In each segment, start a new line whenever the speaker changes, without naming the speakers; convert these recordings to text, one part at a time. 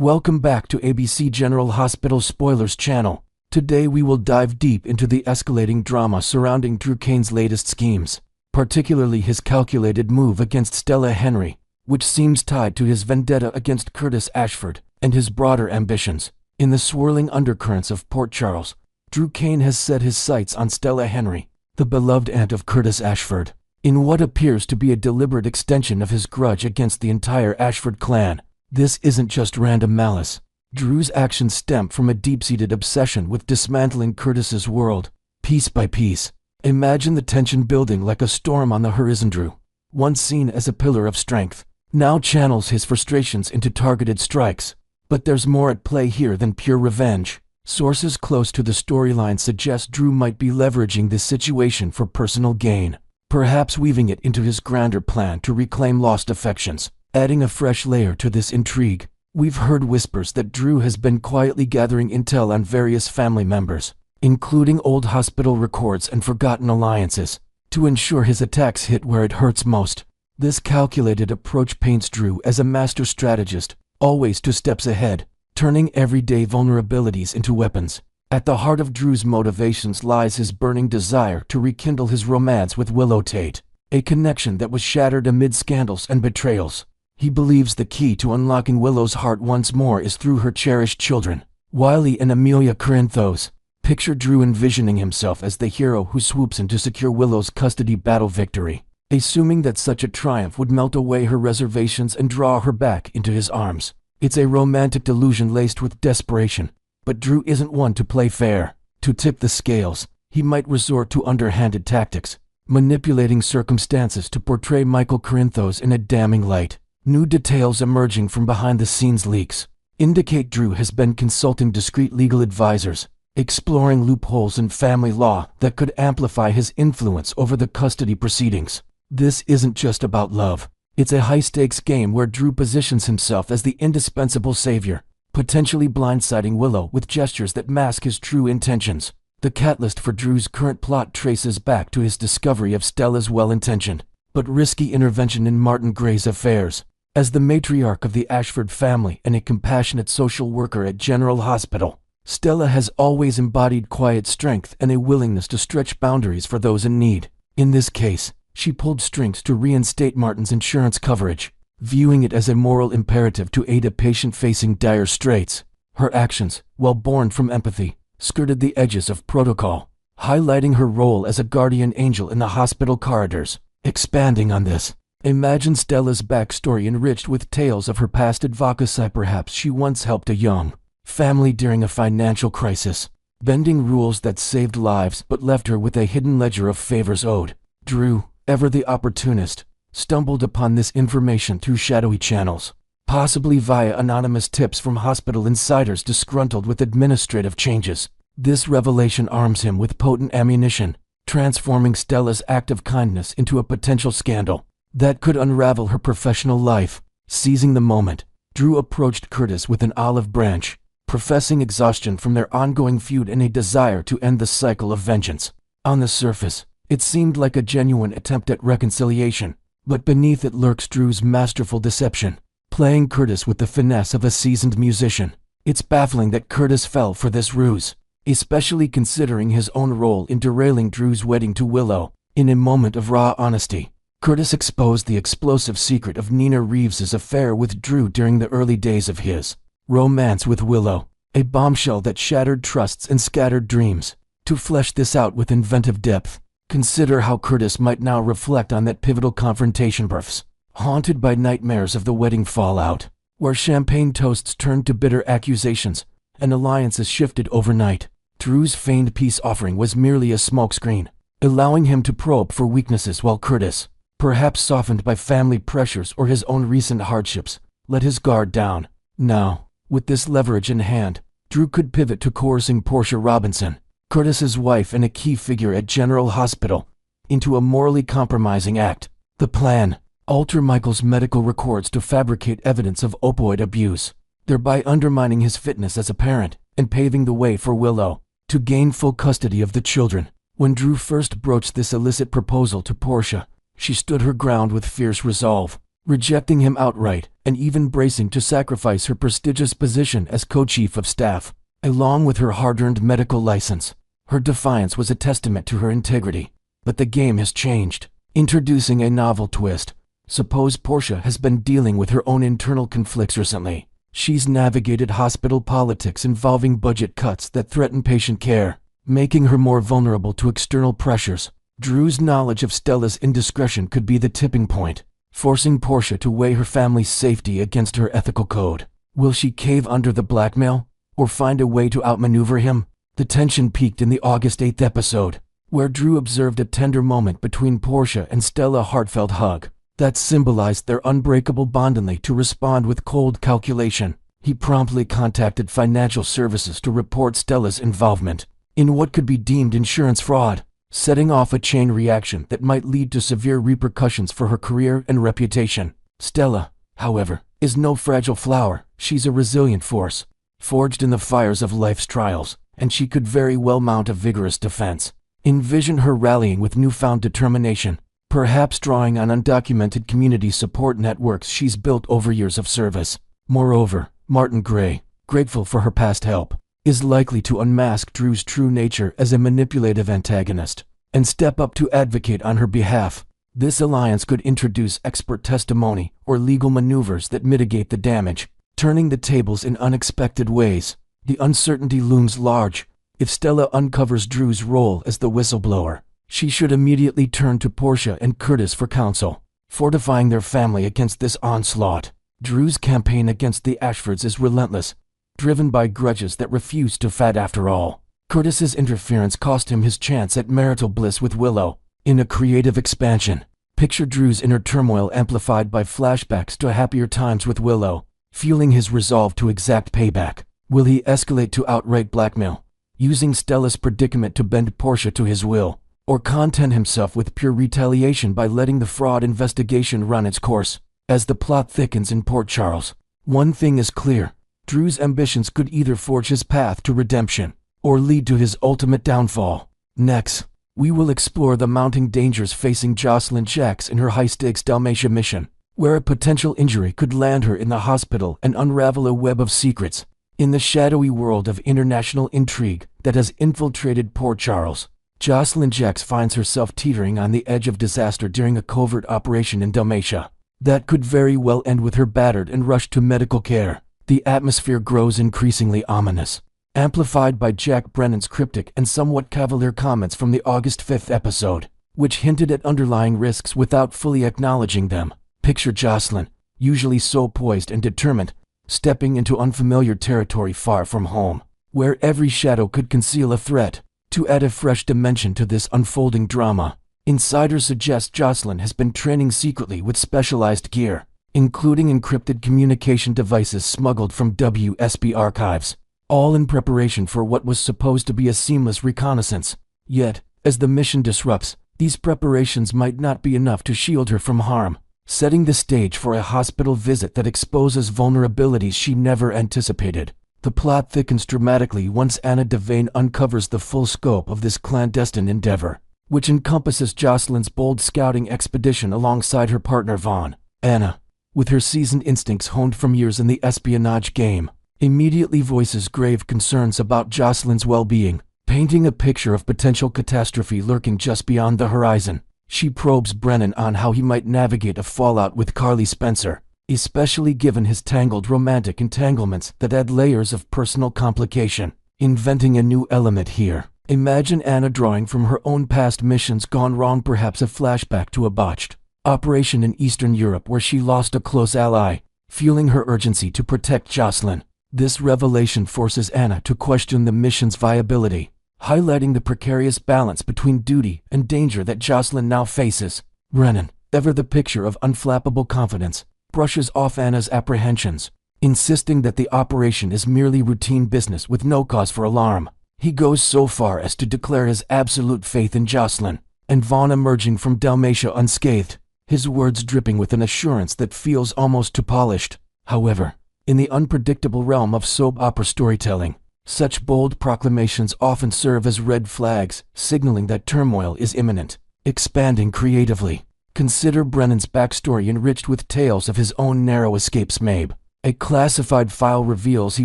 Welcome back to ABC General Hospital Spoilers channel. Today we will dive deep into the escalating drama surrounding Drew Kane's latest schemes, particularly his calculated move against Stella Henry, which seems tied to his vendetta against Curtis Ashford and his broader ambitions. In the swirling undercurrents of Port Charles, Drew Kane has set his sights on Stella Henry, the beloved aunt of Curtis Ashford, in what appears to be a deliberate extension of his grudge against the entire Ashford clan. This isn't just random malice. Drew's actions stem from a deep-seated obsession with dismantling Curtis's world, piece by piece. Imagine the tension building like a storm on the horizon. Drew, once seen as a pillar of strength, now channels his frustrations into targeted strikes. But there's more at play here than pure revenge. Sources close to the storyline suggest Drew might be leveraging this situation for personal gain, perhaps weaving it into his grander plan to reclaim lost affections. Adding a fresh layer to this intrigue, we've heard whispers that Drew has been quietly gathering intel on various family members, including old hospital records and forgotten alliances, to ensure his attacks hit where it hurts most. This calculated approach paints Drew as a master strategist, always 2 steps ahead, turning everyday vulnerabilities into weapons. At the heart of Drew's motivations lies his burning desire to rekindle his romance with Willow Tate, a connection that was shattered amid scandals and betrayals. He believes the key to unlocking Willow's heart once more is through her cherished children, Wiley and Amelia Corinthos. Picture Drew envisioning himself as the hero who swoops in to secure Willow's custody battle victory, assuming that such a triumph would melt away her reservations and draw her back into his arms. It's a romantic delusion laced with desperation, but Drew isn't one to play fair. To tip the scales, he might resort to underhanded tactics, manipulating circumstances to portray Michael Corinthos in a damning light. New details emerging from behind-the-scenes leaks indicate Drew has been consulting discreet legal advisors, exploring loopholes in family law that could amplify his influence over the custody proceedings. This isn't just about love. It's a high-stakes game where Drew positions himself as the indispensable savior, potentially blindsiding Willow with gestures that mask his true intentions. The catalyst for Drew's current plot traces back to his discovery of Stella's well-intentioned but risky intervention in Martin Gray's affairs. As the matriarch of the Ashford family and a compassionate social worker at General Hospital, Stella has always embodied quiet strength and a willingness to stretch boundaries for those in need. In this case, she pulled strings to reinstate Martin's insurance coverage, viewing it as a moral imperative to aid a patient facing dire straits. Her actions, while born from empathy, skirted the edges of protocol, highlighting her role as a guardian angel in the hospital corridors. Expanding on this, imagine Stella's backstory enriched with tales of her past advocacy. Perhaps she once helped a young family during a financial crisis, bending rules that saved lives but left her with a hidden ledger of favors owed. Drew, ever the opportunist, stumbled upon this information through shadowy channels, possibly via anonymous tips from hospital insiders disgruntled with administrative changes. This revelation arms him with potent ammunition, transforming Stella's act of kindness into a potential scandal that could unravel her professional life. Seizing the moment, Drew approached Curtis with an olive branch, professing exhaustion from their ongoing feud and a desire to end the cycle of vengeance. On the surface, it seemed like a genuine attempt at reconciliation, but beneath it lurks Drew's masterful deception, playing Curtis with the finesse of a seasoned musician. It's baffling that Curtis fell for this ruse, especially considering his own role in derailing Drew's wedding to Willow. In a moment of raw honesty, Curtis exposed the explosive secret of Nina Reeves's affair with Drew during the early days of his romance with Willow, a bombshell that shattered trusts and scattered dreams. To flesh this out with inventive depth, consider how Curtis might now reflect on that pivotal confrontation. Births, haunted by nightmares of the wedding fallout, where champagne toasts turned to bitter accusations and alliances shifted overnight. Drew's feigned peace offering was merely a smokescreen, allowing him to probe for weaknesses while Curtis, perhaps softened by family pressures or his own recent hardships, let his guard down. Now, with this leverage in hand, Drew could pivot to coercing Portia Robinson, Curtis's wife and a key figure at General Hospital, into a morally compromising act. The plan: alter Michael's medical records to fabricate evidence of opioid abuse, thereby undermining his fitness as a parent and paving the way for Willow to gain full custody of the children. When Drew first broached this illicit proposal to Portia, she stood her ground with fierce resolve, rejecting him outright and even bracing to sacrifice her prestigious position as co-chief of staff, along with her hard-earned medical license. Her defiance was a testament to her integrity. But the game has changed, introducing a novel twist. Suppose Portia has been dealing with her own internal conflicts recently. She's navigated hospital politics involving budget cuts that threaten patient care, making her more vulnerable to external pressures. Drew's knowledge of Stella's indiscretion could be the tipping point, forcing Portia to weigh her family's safety against her ethical code. Will she cave under the blackmail, or find a way to outmaneuver him? The tension peaked in the August 8th episode, where Drew observed a tender moment between Portia and Stella. Heartfelt hug that symbolized their unbreakable bond. Only to respond with cold calculation, he promptly contacted financial services to report Stella's involvement in what could be deemed insurance fraud, setting off a chain reaction that might lead to severe repercussions for her career and reputation. Stella, however, is no fragile flower. She's a resilient force, forged in the fires of life's trials, and she could very well mount a vigorous defense. Envision her rallying with newfound determination, perhaps drawing on undocumented community support networks she's built over years of service. Moreover, Martin Gray, grateful for her past help, is likely to unmask Drew's true nature as a manipulative antagonist and step up to advocate on her behalf. This alliance could introduce expert testimony or legal maneuvers that mitigate the damage, turning the tables in unexpected ways. The uncertainty looms large. If Stella uncovers Drew's role as the whistleblower, she should immediately turn to Portia and Curtis for counsel, fortifying their family against this onslaught. Drew's campaign against the Ashfords is relentless, driven by grudges that refuse to fade. After all, Curtis's interference cost him his chance at marital bliss with Willow. In a creative expansion, picture Drew's inner turmoil amplified by flashbacks to happier times with Willow, fueling his resolve to exact payback. Will he escalate to outright blackmail, using Stella's predicament to bend Portia to his will, or content himself with pure retaliation by letting the fraud investigation run its course? As the plot thickens in Port Charles, one thing is clear: Drew's ambitions could either forge his path to redemption or lead to his ultimate downfall. Next, we will explore the mounting dangers facing Josslyn Jax in her high-stakes Dalmatia mission, where a potential injury could land her in the hospital and unravel a web of secrets. In the shadowy world of international intrigue that has infiltrated Port Charles, Josslyn Jax finds herself teetering on the edge of disaster during a covert operation in Dalmatia that could very well end with her battered and rushed to medical care. The atmosphere grows increasingly ominous, amplified by Jack Brennan's cryptic and somewhat cavalier comments from the August 5th episode, which hinted at underlying risks without fully acknowledging them. Picture Josslyn, usually so poised and determined, stepping into unfamiliar territory far from home, where every shadow could conceal a threat. To add a fresh dimension to this unfolding drama, insiders suggest Josslyn has been training secretly with specialized gear, including encrypted communication devices smuggled from WSB archives, all in preparation for what was supposed to be a seamless reconnaissance. Yet, as the mission disrupts, these preparations might not be enough to shield her from harm, setting the stage for a hospital visit that exposes vulnerabilities she never anticipated. The plot thickens dramatically once Anna Devane uncovers the full scope of this clandestine endeavor, which encompasses Josslyn's bold scouting expedition alongside her partner Vaughn. Anna, with her seasoned instincts honed from years in the espionage game, immediately voices grave concerns about Josslyn's well-being, painting a picture of potential catastrophe lurking just beyond the horizon. She probes Brennan on how he might navigate a fallout with Carly Spencer, especially given his tangled romantic entanglements that add layers of personal complication. Inventing a new element here. Imagine Anna drawing from her own past missions gone wrong, perhaps a flashback to a botched operation in Eastern Europe where she lost a close ally, fueling her urgency to protect Josslyn. This revelation forces Anna to question the mission's viability, highlighting the precarious balance between duty and danger that Josslyn now faces. Brennan, ever the picture of unflappable confidence, brushes off Anna's apprehensions, insisting that the operation is merely routine business with no cause for alarm. He goes so far as to declare his absolute faith in Josslyn and Vaughn emerging from Dalmatia unscathed, his words dripping with an assurance that feels almost too polished. However, in the unpredictable realm of soap opera storytelling, such bold proclamations often serve as red flags, signaling that turmoil is imminent. Expanding creatively, Consider Brennan's backstory enriched with tales of his own narrow escapes. Maybe a classified file reveals he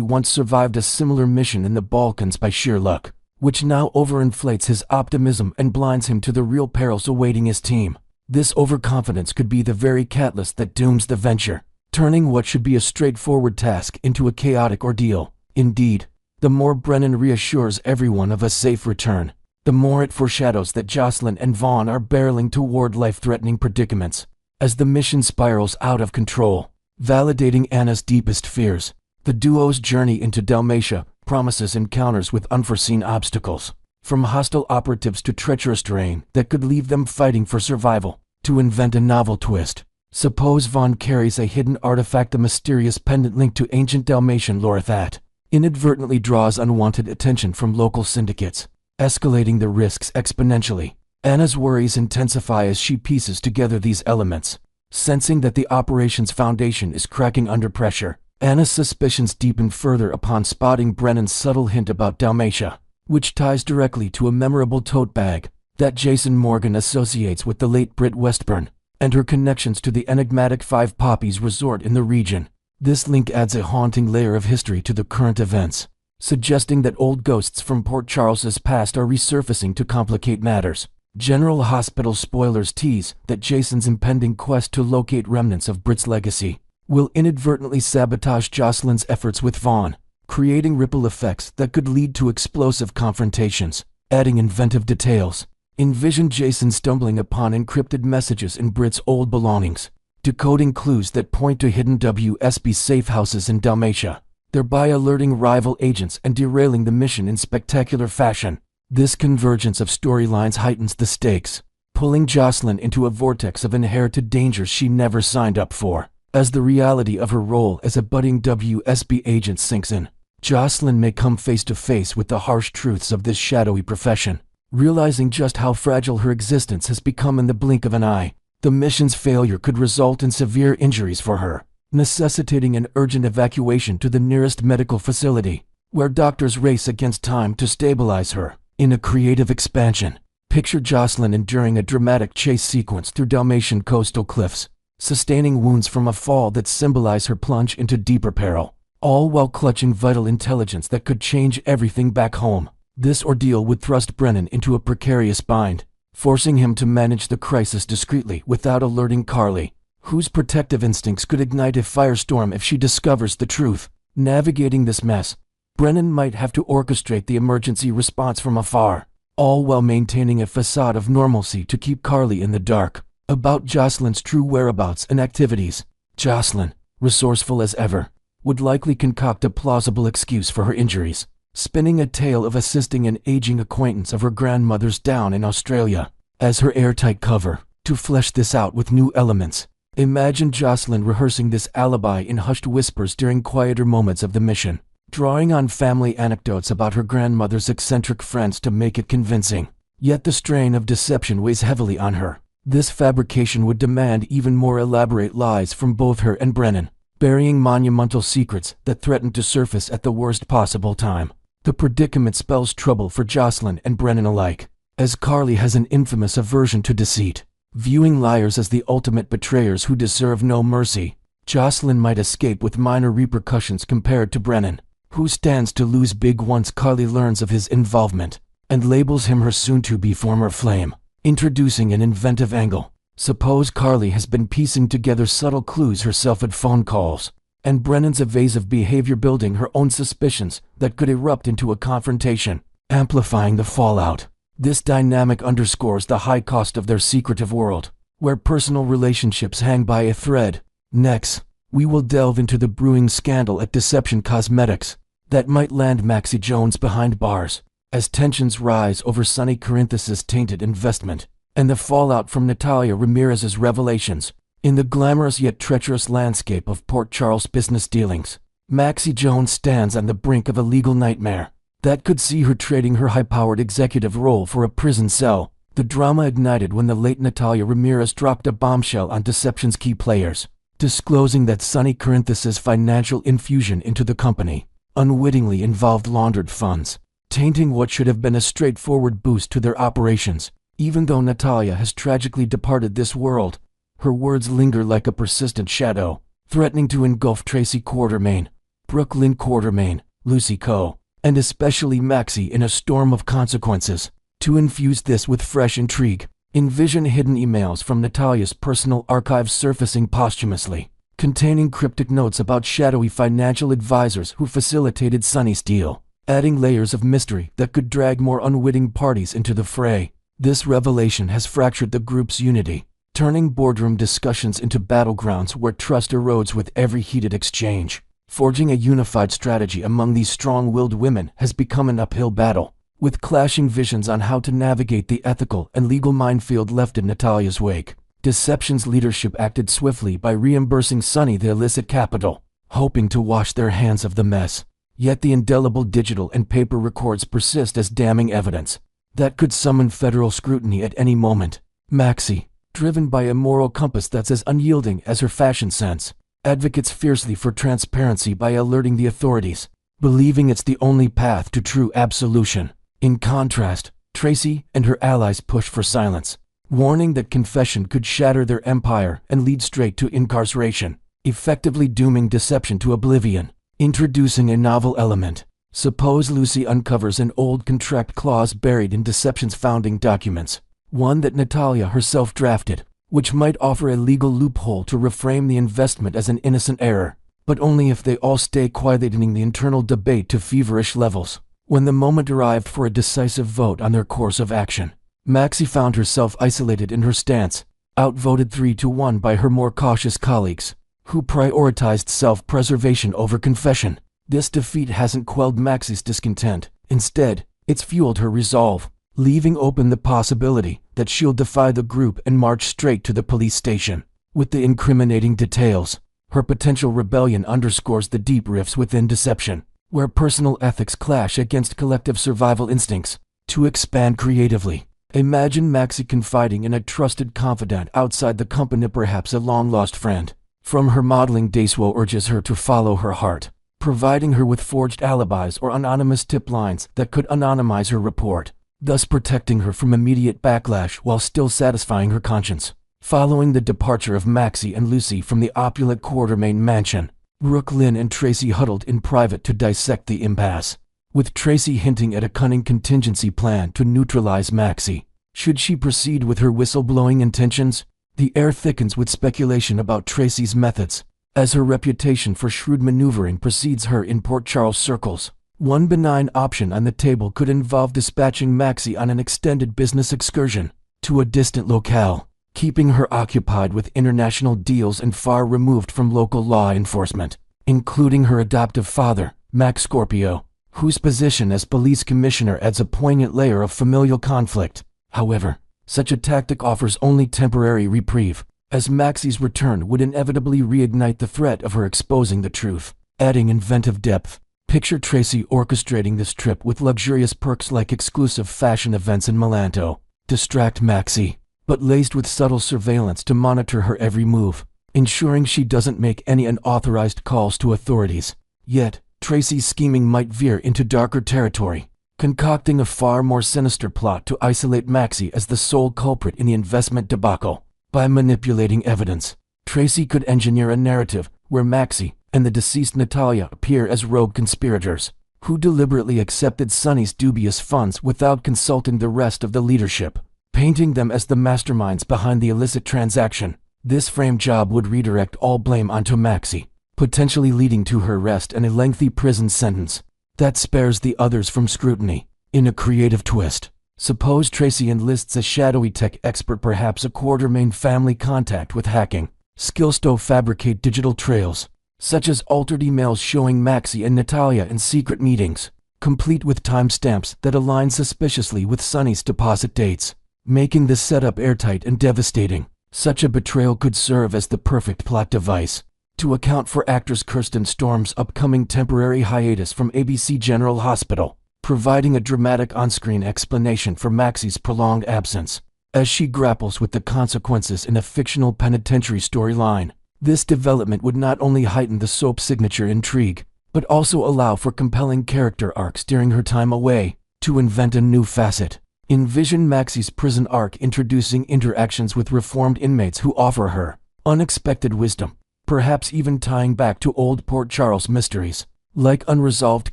once survived a similar mission in the Balkans by sheer luck, which now overinflates his optimism and blinds him to the real perils awaiting his team. This overconfidence could be the very catalyst that dooms the venture, turning what should be a straightforward task into a chaotic ordeal. Indeed, the more Brennan reassures everyone of a safe return, the more it foreshadows that Josslyn and Vaughn are barreling toward life-threatening predicaments. As the mission spirals out of control, validating Anna's deepest fears, the duo's journey into Dalmatia promises encounters with unforeseen obstacles, from hostile operatives to treacherous terrain that could leave them fighting for survival. To invent a novel twist, suppose Vaughn carries a hidden artifact, a mysterious pendant linked to ancient Dalmatian lore that inadvertently draws unwanted attention from local syndicates, escalating the risks exponentially. Anna's worries intensify as she pieces together these elements. Sensing that the operation's foundation is cracking under pressure, Anna's suspicions deepen further upon spotting Brennan's subtle hint about Dalmatia, which ties directly to a memorable tote bag that Jason Morgan associates with the late Britt Westburn and her connections to the enigmatic Five Poppies resort in the region. This link adds a haunting layer of history to the current events, suggesting that old ghosts from Port Charles's past are resurfacing to complicate matters. General Hospital spoilers tease that Jason's impending quest to locate remnants of Britt's legacy will inadvertently sabotage Josslyn's efforts with Vaughn, creating ripple effects that could lead to explosive confrontations. Adding inventive details, envision Jason stumbling upon encrypted messages in Britt's old belongings, decoding clues that point to hidden WSB safe houses in Dalmatia, thereby alerting rival agents and derailing the mission in spectacular fashion. This convergence of storylines heightens the stakes, pulling Josslyn into a vortex of inherited dangers she never signed up for. As the reality of her role as a budding WSB agent sinks in, Josslyn may come face to face with the harsh truths of this shadowy profession, realizing just how fragile her existence has become in the blink of an eye. The mission's failure could result in severe injuries for her, necessitating an urgent evacuation to the nearest medical facility, where doctors race against time to stabilize her. In a creative expansion, picture Josslyn enduring a dramatic chase sequence through Dalmatian coastal cliffs, sustaining wounds from a fall that symbolize her plunge into deeper peril, all while clutching vital intelligence that could change everything back home. This ordeal would thrust Brennan into a precarious bind, forcing him to manage the crisis discreetly without alerting Carly, whose protective instincts could ignite a firestorm if she discovers the truth. Navigating this mess, Brennan might have to orchestrate the emergency response from afar, all while maintaining a facade of normalcy to keep Carly in the dark about Josslyn's true whereabouts and activities. Josslyn, resourceful as ever, would likely concoct a plausible excuse for her injuries, spinning a tale of assisting an aging acquaintance of her grandmother's down in Australia as her airtight cover. To flesh this out with new elements, imagine Josslyn rehearsing this alibi in hushed whispers during quieter moments of the mission, drawing on family anecdotes about her grandmother's eccentric friends to make it convincing. Yet the strain of deception weighs heavily on her. This fabrication would demand even more elaborate lies from both her and Brennan, burying monumental secrets that threaten to surface at the worst possible time. The predicament spells trouble for Josslyn and Brennan alike, as Carly has an infamous aversion to deceit, viewing liars as the ultimate betrayers who deserve no mercy. Josslyn might escape with minor repercussions compared to Brennan, who stands to lose big once Carly learns of his involvement and labels him her soon-to-be former flame. Introducing an inventive angle, suppose Carly has been piecing together subtle clues herself at phone calls, and Brennan's evasive behavior building her own suspicions that could erupt into a confrontation, amplifying the fallout. This dynamic underscores the high cost of their secretive world, where personal relationships hang by a thread. Next, we will delve into the brewing scandal at Deception Cosmetics that might land Maxie Jones behind bars, as tensions rise over Sonny Corinthus's tainted investment, and the fallout from Natalia Ramirez's revelations. In the glamorous yet treacherous landscape of Port Charles business dealings, Maxie Jones stands on the brink of a legal nightmare that could see her trading her high-powered executive role for a prison cell. The drama ignited when the late Natalia Ramirez dropped a bombshell on Deception's key players, disclosing that Sonny Corinthus's financial infusion into the company unwittingly involved laundered funds, tainting what should have been a straightforward boost to their operations. Even though Natalia has tragically departed this world, her words linger like a persistent shadow, threatening to engulf Tracy Quartermaine, Brooklyn Quartermaine, Lucy Coe, and especially Maxie in a storm of consequences. To infuse this with fresh intrigue, envision hidden emails from Natalia's personal archives surfacing posthumously, containing cryptic notes about shadowy financial advisors who facilitated Sunny's deal, adding layers of mystery that could drag more unwitting parties into the fray. This revelation has fractured the group's unity, turning boardroom discussions into battlegrounds where trust erodes with every heated exchange. Forging a unified strategy among these strong-willed women has become an uphill battle, with clashing visions on how to navigate the ethical and legal minefield left in Natalia's wake. Deception's leadership acted swiftly by reimbursing Sunny the illicit capital, hoping to wash their hands of the mess. Yet the indelible digital and paper records persist as damning evidence that could summon federal scrutiny at any moment. Maxie, driven by a moral compass that's as unyielding as her fashion sense, advocates fiercely for transparency by alerting the authorities, believing it's the only path to true absolution. In contrast, Tracy and her allies push for silence, warning that confession could shatter their empire and lead straight to incarceration, effectively dooming deception to oblivion. Introducing a novel element. Suppose Lucy uncovers an old contract clause buried in Deception's founding documents, one that Natalia herself drafted, which might offer a legal loophole to reframe the investment as an innocent error, but only if they all stay quieting the internal debate to feverish levels. When the moment arrived for a decisive vote on their course of action, Maxie found herself isolated in her stance, outvoted 3-1 by her more cautious colleagues, who prioritized self-preservation over confession. This defeat hasn't quelled Maxie's discontent. Instead, it's fueled her resolve, leaving open the possibility that she'll defy the group and march straight to the police station. With the incriminating details, her potential rebellion underscores the deep rifts within Deception, where personal ethics clash against collective survival instincts. To expand creatively, imagine Maxie confiding in a trusted confidant outside the company, perhaps a long-lost friend. From her modeling days, urges her to follow her heart, providing her with forged alibis or anonymous tip lines that could anonymize her report, thus protecting her from immediate backlash while still satisfying her conscience. Following the departure of Maxie and Lucy from the opulent Quartermaine mansion, Brooklyn and Tracy huddled in private to dissect the impasse, with Tracy hinting at a cunning contingency plan to neutralize Maxie should she proceed with her whistleblowing intentions. The air thickens with speculation about Tracy's methods, as her reputation for shrewd maneuvering precedes her in Port Charles circles. One benign option on the table could involve dispatching Maxie on an extended business excursion to a distant locale, keeping her occupied with international deals and far removed from local law enforcement, including her adoptive father, Max Scorpio, whose position as police commissioner adds a poignant layer of familial conflict. However, such a tactic offers only temporary reprieve, as Maxie's return would inevitably reignite the threat of her exposing the truth, adding inventive depth. Picture Tracy orchestrating this trip with luxurious perks like exclusive fashion events in Milanto, distract Maxie, but laced with subtle surveillance to monitor her every move, ensuring she doesn't make any unauthorized calls to authorities. Yet, Tracy's scheming might veer into darker territory, concocting a far more sinister plot to isolate Maxie as the sole culprit in the investment debacle. By manipulating evidence, Tracy could engineer a narrative where Maxie and the deceased Natalia appear as rogue conspirators, who deliberately accepted Sunny's dubious funds without consulting the rest of the leadership, painting them as the masterminds behind the illicit transaction. This frame job would redirect all blame onto Maxie, potentially leading to her arrest and a lengthy prison sentence that spares the others from scrutiny. In a creative twist, suppose Tracy enlists a shadowy tech expert, perhaps a Quartermaine family contact with hacking skills, to fabricate digital trails, such as altered emails showing Maxie and Natalia in secret meetings, complete with timestamps that align suspiciously with Sunny's deposit dates, making the setup airtight and devastating. Such a betrayal could serve as the perfect plot device to account for actress Kirsten Storm's upcoming temporary hiatus from ABC General Hospital, providing a dramatic on-screen explanation for Maxie's prolonged absence, as she grapples with the consequences in a fictional penitentiary storyline. This development would not only heighten the soap's signature intrigue, but also allow for compelling character arcs during her time away, to invent a new facet Envision Maxie's prison arc introducing interactions with reformed inmates who offer her unexpected wisdom, perhaps even tying back to old Port Charles mysteries, like unresolved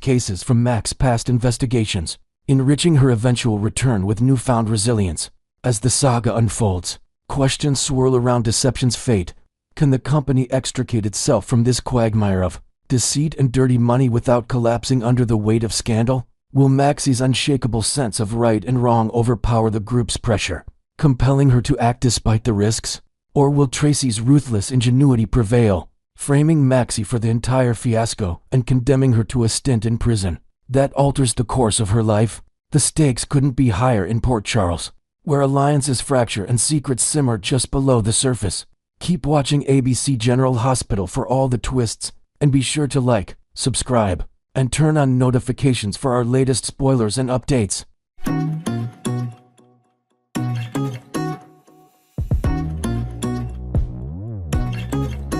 cases from Max's past investigations, enriching her eventual return with newfound resilience. As the saga unfolds, questions swirl around Deception's fate. Can the company extricate itself from this quagmire of deceit and dirty money without collapsing under the weight of scandal? Will Maxie's unshakable sense of right and wrong overpower the group's pressure, compelling her to act despite the risks? Or will Tracy's ruthless ingenuity prevail, framing Maxie for the entire fiasco and condemning her to a stint in prison that alters the course of her life? The stakes couldn't be higher in Port Charles, where alliances fracture and secrets simmer just below the surface. Keep watching ABC General Hospital for all the twists, and be sure to like, subscribe, and turn on notifications for our latest spoilers and updates.